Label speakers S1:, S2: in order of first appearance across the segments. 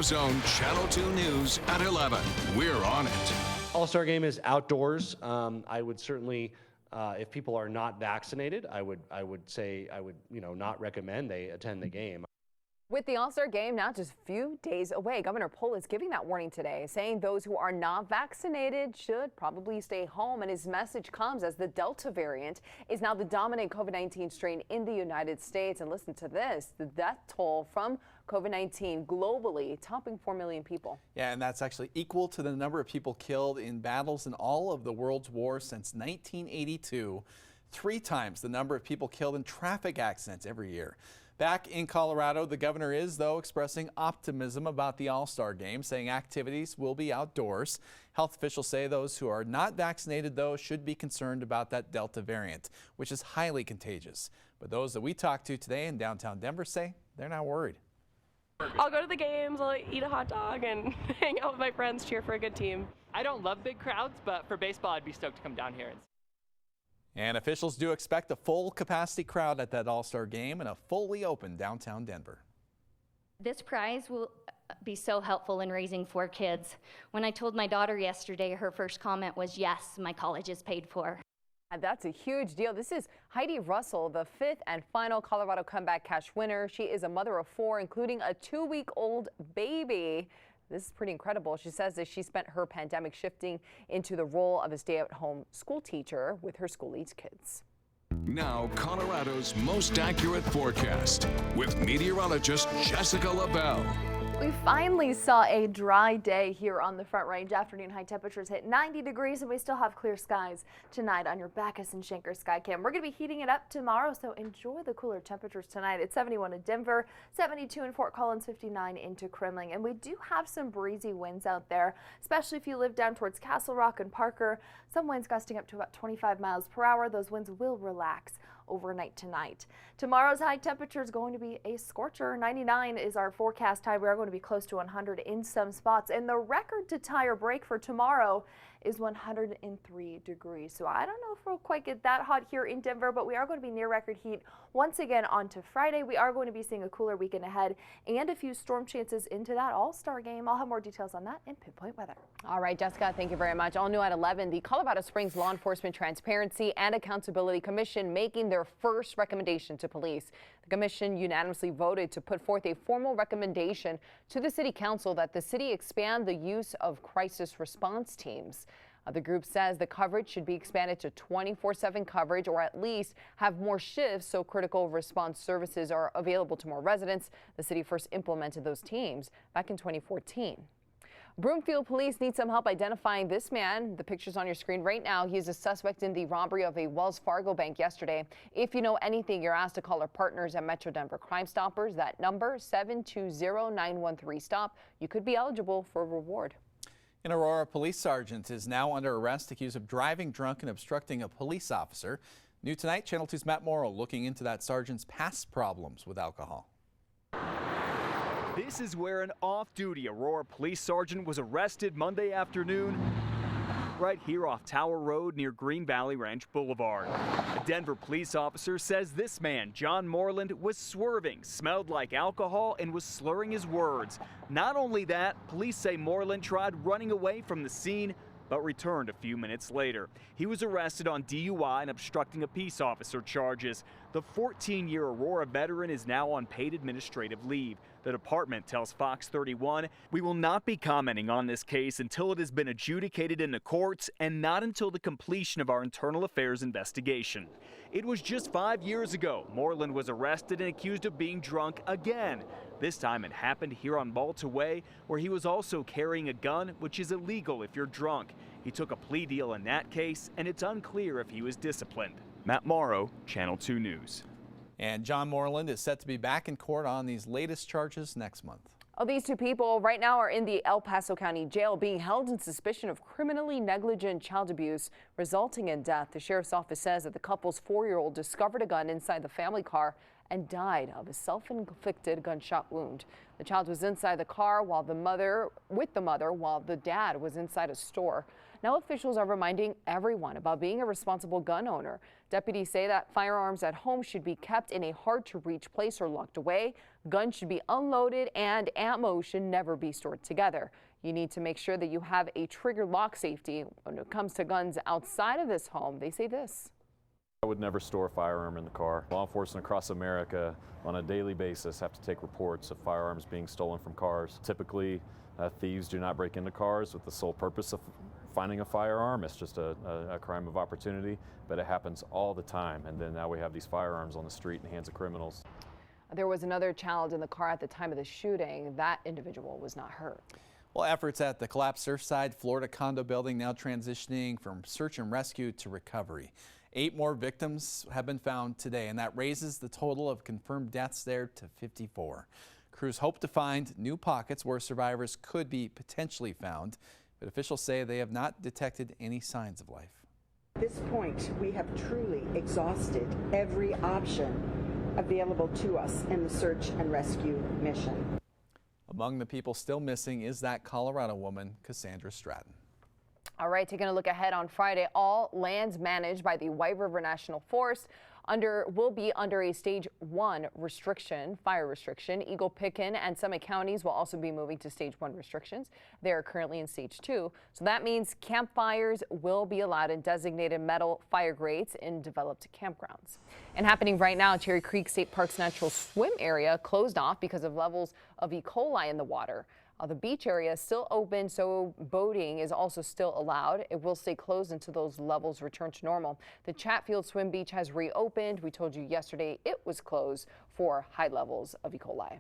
S1: Zone Channel 2 News at 11. We're on it.
S2: All-Star Game is outdoors. I would certainly, if people are not vaccinated, I would not recommend they attend the game.
S3: With the All-Star Game now just a few days away, Governor Pohl is giving that warning today, saying those who are not vaccinated should probably stay home. And his message comes as the Delta variant is now the dominant COVID-19 strain in the United States. And listen to this, the death toll from COVID-19 globally topping 4 million people.
S4: Yeah, and that's actually equal to the number of people killed in battles in all of the world's wars since 1982. 3 times the number of people killed in traffic accidents every year. Back in Colorado, the governor is, though, expressing optimism about the All-Star Game, saying activities will be outdoors. Health officials say those who are not vaccinated, though, should be concerned about that Delta variant, which is highly contagious. But those that we talked to today in downtown Denver say they're not worried.
S5: I'll go to the games, I'll eat a hot dog, and hang out with my friends, cheer for a good team.
S6: I don't love big crowds, but for baseball, I'd be stoked to come down here.
S4: And officials do expect a full capacity crowd at that All-Star Game in a fully open downtown Denver.
S7: This prize will be so helpful in raising 4 kids. When I told my daughter yesterday, her first comment was, "Yes, my college is paid for."
S3: And that's a huge deal. This is Heidi Russell, the 5th and final Colorado Comeback Cash winner. She is a mother of 4, including a 2-week-old baby. This is pretty incredible. She says that she spent her pandemic shifting into the role of a stay-at-home school teacher with her school-age kids.
S1: Now, Colorado's most accurate forecast with meteorologist Jessica LaBelle.
S8: We finally saw a dry day here on the Front Range. Afternoon high temperatures hit 90 degrees and we still have clear skies tonight on your Backus and Schenker Skycam. We're going to be heating it up tomorrow, so enjoy the cooler temperatures tonight. It's 71 in Denver, 72 in Fort Collins, 59 into Kremling. And we do have some breezy winds out there, especially if you live down towards Castle Rock and Parker. Some winds gusting up to about 25 miles per hour. Those winds will relax overnight tonight. Tomorrow's high temperature is going to be a scorcher. 99 is our forecast high. We are going to be close to 100 in some spots. And the record to tie or break for tomorrow is 103 degrees. So I don't know if we'll quite get that hot here in Denver, but we are going to be near record heat once again on to Friday. We are going to be seeing a cooler weekend ahead and a few storm chances into that All-Star Game. I'll have more details on that in Pinpoint Weather.
S3: All right, Jessica, thank you very much. All new at 11, the Colorado Springs Law Enforcement Transparency and Accountability Commission making their first recommendation to police. The commission unanimously voted to put forth a formal recommendation to the city council that the city expand the use of crisis response teams. The group says the coverage should be expanded to 24/7 coverage, or at least have more shifts so critical response services are available to more residents. The city first implemented those teams back in 2014. Broomfield police need some help identifying this man. The picture's on your screen right now. He is a suspect in the robbery of a Wells Fargo bank yesterday. If you know anything, you're asked to call our partners at Metro Denver Crime Stoppers. That number, 720-913-STOP. You could be eligible for a reward.
S4: An Aurora police sergeant is now under arrest accused of driving drunk and obstructing a police officer. New tonight, Channel 2's Matt Morrow looking into that sergeant's past problems with alcohol.
S9: This is where an off-duty Aurora police sergeant was arrested Monday afternoon, right here off Tower Road near Green Valley Ranch Boulevard. A Denver police officer says this man, John Moreland, was swerving, smelled like alcohol, and was slurring his words. Not only that, police say Moreland tried running away from the scene, but returned a few minutes later. He was arrested on DUI and obstructing a peace officer charges. The 14-year Aurora veteran is now on paid administrative leave. The department tells Fox 31, "We will not be commenting on this case until it has been adjudicated in the courts and not until the completion of our internal affairs investigation." It was just 5 years ago Moreland was arrested and accused of being drunk again. This time it happened here on Malta Way, where he was also carrying a gun, which is illegal if you're drunk. He took a plea deal in that case, and it's unclear if he was disciplined. Matt Morrow, Channel 2 News.
S4: And John Moreland is set to be back in court on these latest charges next month.
S3: Oh, these 2 people right now are in the El Paso County Jail being held in suspicion of criminally negligent child abuse resulting in death. The sheriff's office says that the couple's 4-year-old discovered a gun inside the family car and died of a self-inflicted gunshot wound. The child was inside the car while the mother while the dad was inside a store. Now officials are reminding everyone about being a responsible gun owner. Deputies say that firearms at home should be kept in a hard-to-reach place or locked away. Guns should be unloaded and ammo should never be stored together. You need to make sure that you have a trigger lock safety. When it comes to guns outside of this home, they say this.
S10: I would never store a firearm in the car. Law enforcement across America on a daily basis have to take reports of firearms being stolen from cars. Typically, thieves do not break into cars with the sole purpose of finding a firearm. It's just a crime of opportunity, but it happens all the time. And then now we have these firearms on the street in the hands of criminals.
S3: There was another child in the car at the time of the shooting. That individual was not hurt.
S4: Well, efforts at the collapsed Surfside, Florida condo building now transitioning from search and rescue to recovery. 8 more victims have been found today, and that raises the total of confirmed deaths there to 54. Crews hope to find new pockets where survivors could be potentially found, but officials say they have not detected any signs of life.
S11: At this point, we have truly exhausted every option available to us in the search and rescue mission.
S4: Among the people still missing is that Colorado woman, Cassandra Stratton.
S3: All right, taking a look ahead on Friday, all lands managed by the White River National Forest will be under a stage 1 restriction, fire restriction. Eagle, Picken, and Summit counties will also be moving to stage 1 restrictions. They are currently in stage 2. So that means campfires will be allowed in designated metal fire grates in developed campgrounds. And happening right now, Cherry Creek State Park's natural swim area closed off because of levels of E. coli in the water. The beach area is still open, so boating is also still allowed. It will stay closed until those levels return to normal. The Chatfield Swim Beach has reopened. We told you yesterday it was closed for high levels of E. coli.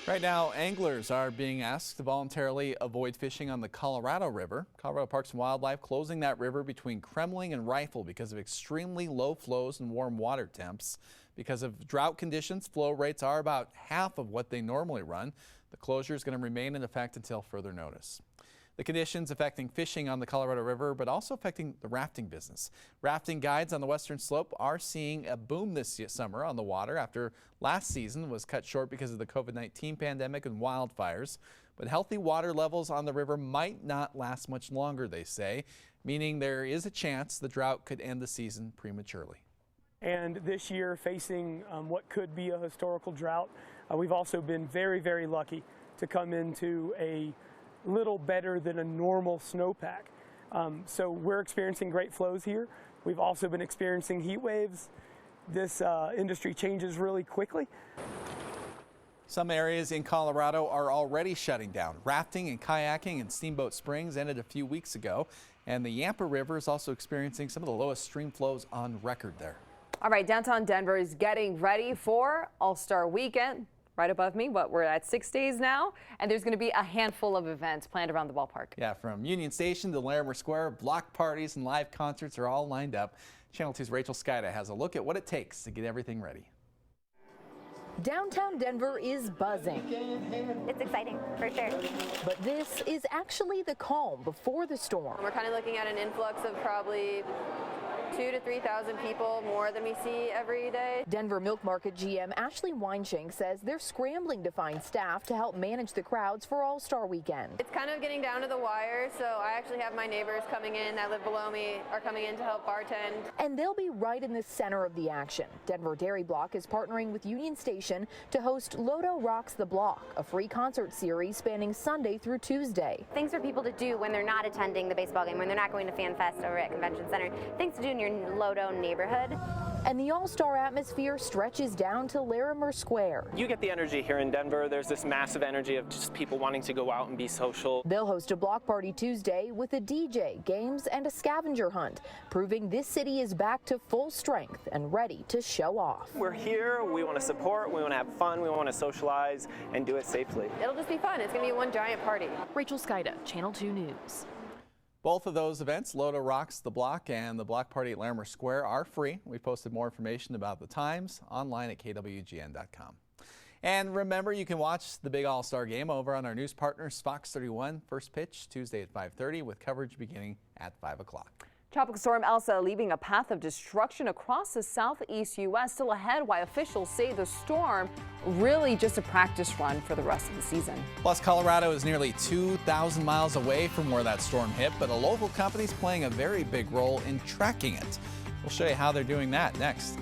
S4: Right now, anglers are being asked to voluntarily avoid fishing on the Colorado River. Colorado Parks and Wildlife closing that river between Kremling and Rifle because of extremely low flows and warm water temps. Because of drought conditions, flow rates are about half of what they normally run. The closure is going to remain in effect until further notice. The conditions affecting fishing on the Colorado River, but also affecting the rafting business. Rafting guides on the western slope are seeing a boom this summer on the water after last season was cut short because of the COVID-19 pandemic and wildfires. But healthy water levels on the river might not last much longer, they say, meaning there is a chance the drought could end the season prematurely.
S12: And this year, facing what could be a historical drought, we've also been very, very lucky to come into a little better than a normal snowpack. So we're experiencing great flows here. We've also been experiencing heat waves. This industry changes really quickly.
S4: Some areas in Colorado are already shutting down. Rafting and kayaking in Steamboat Springs ended a few weeks ago, and the Yampa River is also experiencing some of the lowest stream flows on record there.
S3: All right, downtown Denver is getting ready for All-Star Weekend. Right above me, we're at 6 days now, and there's going to be a handful of events planned around the ballpark.
S4: Yeah, from Union Station to Larimer Square, block parties and live concerts are all lined up. Channel 2's Rachel Skida has a look at what it takes to get everything ready.
S13: Downtown Denver is buzzing.
S14: It's exciting, for sure.
S13: But this is actually the calm before the storm.
S15: We're kind of looking at an influx of probably 2,000 to 3,000 people more than we see every day.
S13: Denver Milk Market GM Ashley Weinshank says they're scrambling to find staff to help manage the crowds for All-Star Weekend.
S15: It's kind of getting down to the wire, so I actually have my neighbors coming in that live below me are coming in to help bartend.
S13: And they'll be right in the center of the action. Denver Dairy Block is partnering with Union Station to host Lodo Rocks the Block, a free concert series spanning Sunday through Tuesday.
S14: Things for people to do when they're not attending the baseball game, when they're not going to Fan Fest over at Convention Center. Things to do in your Lodo neighborhood.
S13: And the All-Star atmosphere stretches down to Larimer Square.
S16: You get the energy here in Denver. There's this massive energy of just people wanting to go out and be social.
S13: They'll host a block party Tuesday with a DJ, games, and a scavenger hunt, proving this city is back to full strength and ready to show off.
S16: We're here, we want to support, we want to have fun, we want to socialize and do it safely.
S15: It'll just be fun. It's going to be one giant party.
S13: Rachel Skida, Channel 2 News.
S4: Both of those events, Lodo Rocks the Block and the Block Party at Larimer Square, are free. We posted more information about the times online at KWGN.com. And remember, you can watch the big All-Star Game over on our news partners, Fox 31, first pitch Tuesday at 5:30 with coverage beginning at 5 o'clock.
S3: Tropical storm Elsa leaving a path of destruction across the southeast U.S. still ahead, while officials say the storm really just a practice run for the rest of the season.
S4: Plus, Colorado is nearly 2,000 miles away from where that storm hit, but a local company is playing a very big role in tracking it. We'll show you how they're doing that next.